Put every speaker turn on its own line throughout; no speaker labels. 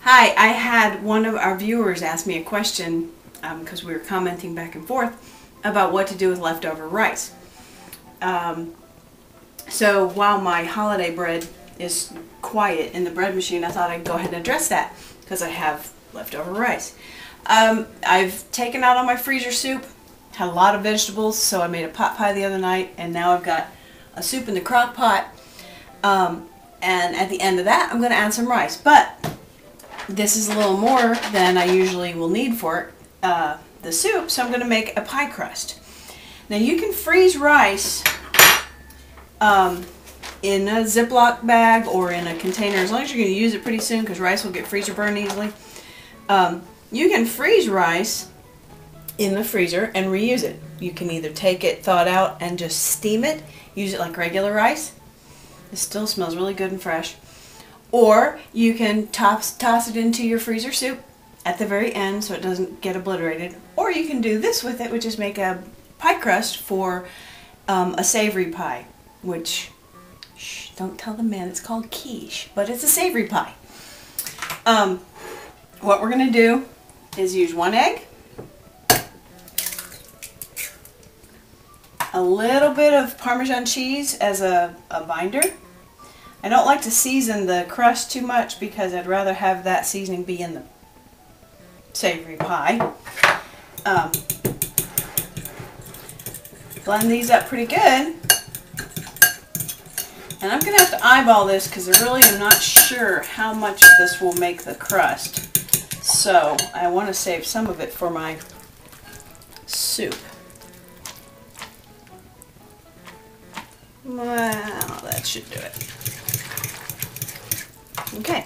Hi, I had one of our viewers ask me a question because we were commenting back and forth about what to do with leftover rice. So while my holiday bread is quiet in the bread machine, I thought I'd go ahead and address that because I have leftover rice. I've taken out all my freezer soup, had a lot of vegetables, so I made a pot pie the other night, and now I've got a soup in the crock pot. And at the end of that, I'm going to add some rice. But this is a little more than I usually will need for the soup, so I'm going to make a pie crust. Now you can freeze rice in a Ziploc bag or in a container, as long as you're going to use it pretty soon, because rice will get freezer burned easily. You can freeze rice in the freezer and reuse it. You can either take it thawed out and just steam it, use it like regular rice. It still smells really good and fresh. Or you can toss it into your freezer soup at the very end so it doesn't get obliterated. Or you can do this with it, which is make a pie crust for a savory pie, which, shh, don't tell the man, it's called quiche, but it's a savory pie. What we're going to do is use 1 egg, a little bit of Parmesan cheese as a binder. I don't like to season the crust too much because I'd rather have that seasoning be in the savory pie. Blend these up pretty good. And I'm going to have to eyeball this because I really am not sure how much of this will make the crust. So I want to save some of it for my soup. Well, that should do it. Okay.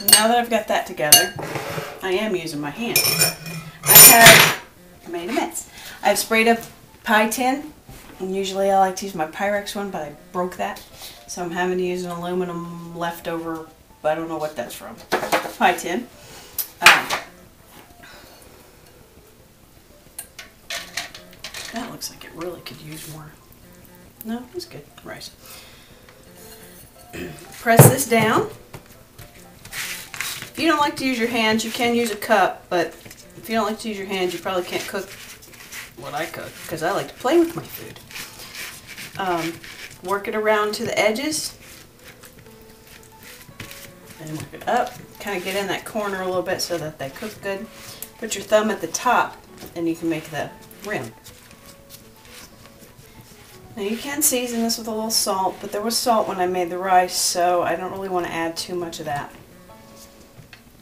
Now that I've got that together, I am using my hand. I made a mess. I've sprayed a pie tin, and usually I like to use my Pyrex one, but I broke that, so I'm having to use an aluminum leftover, I don't know what that's from, pie tin. That looks like it really could use more. No, it's good. Rice. Press this down. If you don't like to use your hands, you can use a cup, but if you don't like to use your hands, you probably can't cook what I cook, because I like to play with my food. Work it around to the edges, and work it up. Kind of get in that corner a little bit so that they cook good. Put your thumb at the top, and you can make the rim. Now you can season this with a little salt, but there was salt when I made the rice, so I don't really want to add too much of that.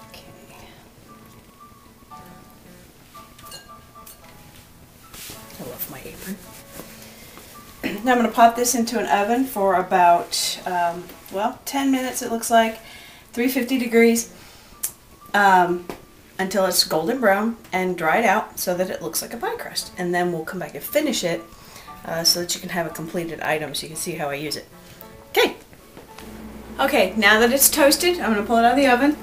Okay. I love my apron. Now I'm going to pop this into an oven for about, well, 10 minutes it looks like, 350 degrees, until it's golden brown and dried out so that it looks like a pie crust. And then we'll come back and finish it so that you can have a completed item so you can see how I use it. Okay. Okay, now that it's toasted, I'm going to pull it out of the oven.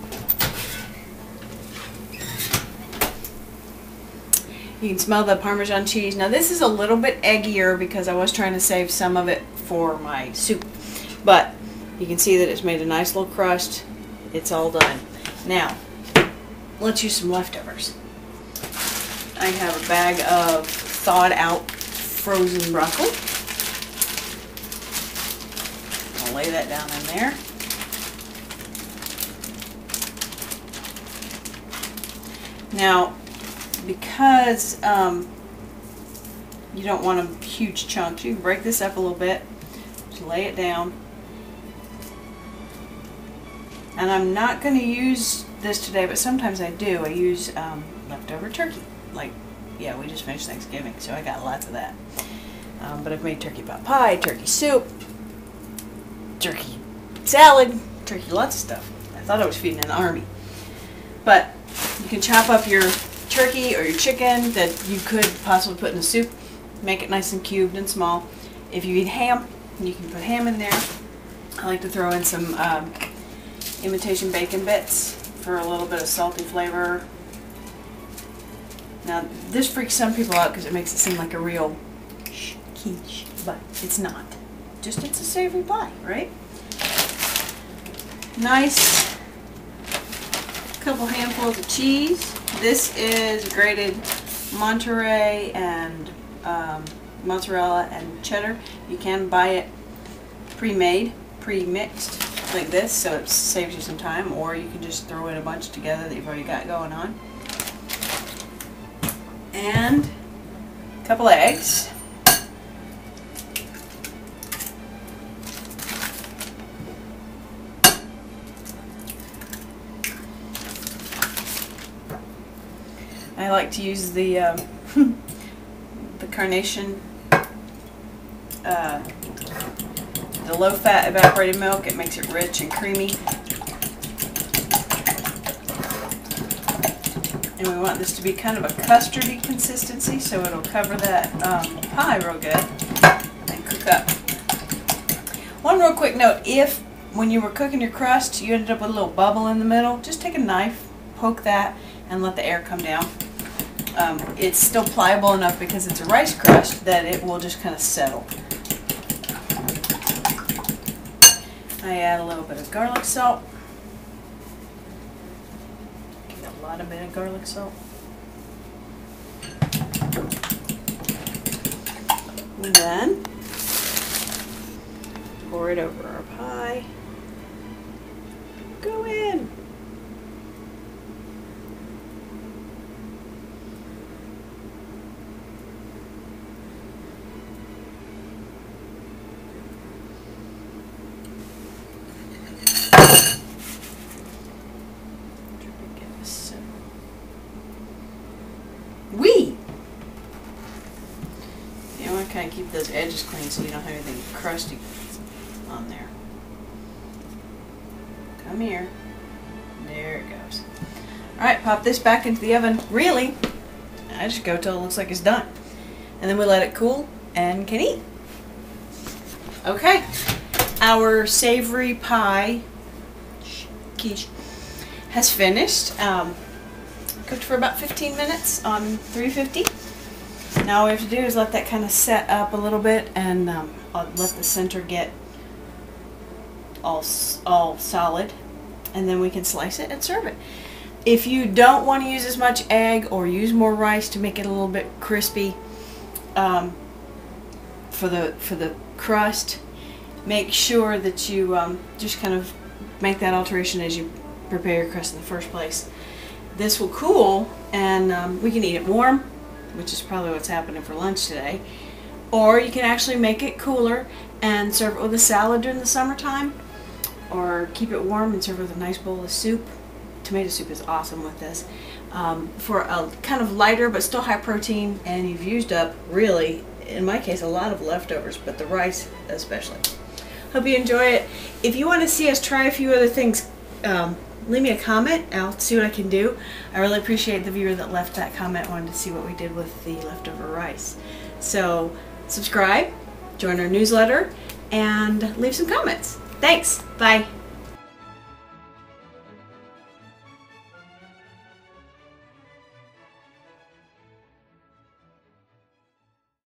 You can smell the Parmesan cheese. Now this is a little bit eggier because I was trying to save some of it for my soup. But you can see that it's made a nice little crust. It's all done. Now, let's use some leftovers. I have a bag of thawed out frozen broccoli. I'll lay that down in there. Now, because you don't want them huge chunks, you can break this up a little bit. Just lay it down. And I'm not going to use this today, but sometimes I do. I use leftover turkey. Like, yeah, we just finished Thanksgiving, so I got lots of that. But I've made turkey pot pie, turkey soup, turkey salad, turkey lots of stuff. I thought I was feeding an army. But you can chop up your turkey or your chicken that you could possibly put in the soup. Make it nice and cubed and small. If you eat ham, you can put ham in there. I like to throw in some imitation bacon bits for a little bit of salty flavor. Now, this freaks some people out because it makes it seem like a real quiche, but it's not. Just it's a savory pie, right? Nice couple handfuls of cheese. This is grated Monterey and mozzarella and cheddar. You can buy it pre-made, pre-mixed like this, so it saves you some time, or you can just throw in a bunch together that you've already got going on. And a couple eggs. I like to use the the carnation, the low-fat evaporated milk. It makes it rich and creamy. And we want this to be kind of a custardy consistency, so it'll cover that pie real good and cook up. One real quick note, if when you were cooking your crust you ended up with a little bubble in the middle, just take a knife, poke that, and let the air come down. It's still pliable enough because it's a rice crust that it will just kind of settle. I add a little bit of garlic salt. A lot of bit of garlic salt. And then pour it over our pie. Go in. You want to kind of keep those edges clean so you don't have anything crusty on there. Come here. There it goes. Alright, pop this back into the oven. Really, I just go till it looks like it's done. And then we let it cool and can eat. Okay, our savory pie quiche has finished. Cooked for about 15 minutes on 350. Now all we have to do is let that kind of set up a little bit, and I'll let the center get all solid, and then we can slice it and serve it. If you don't want to use as much egg or use more rice to make it a little bit crispy for the crust, make sure that you just kind of make that alteration as you prepare your crust in the first place. This will cool, and we can eat it warm, which is probably what's happening for lunch today. Or you can actually make it cooler and serve it with a salad during the summertime, or keep it warm and serve it with a nice bowl of soup. Tomato soup is awesome with this. For a kind of lighter but still high protein, and you've used up, really, in my case, a lot of leftovers, but the rice especially. Hope you enjoy it. If you want to see us try a few other things, leave me a comment. I'll see what I can do. I really appreciate the viewer that left that comment, wanted to see what we did with the leftover rice. So subscribe, join our newsletter, and leave some comments. Thanks. Bye.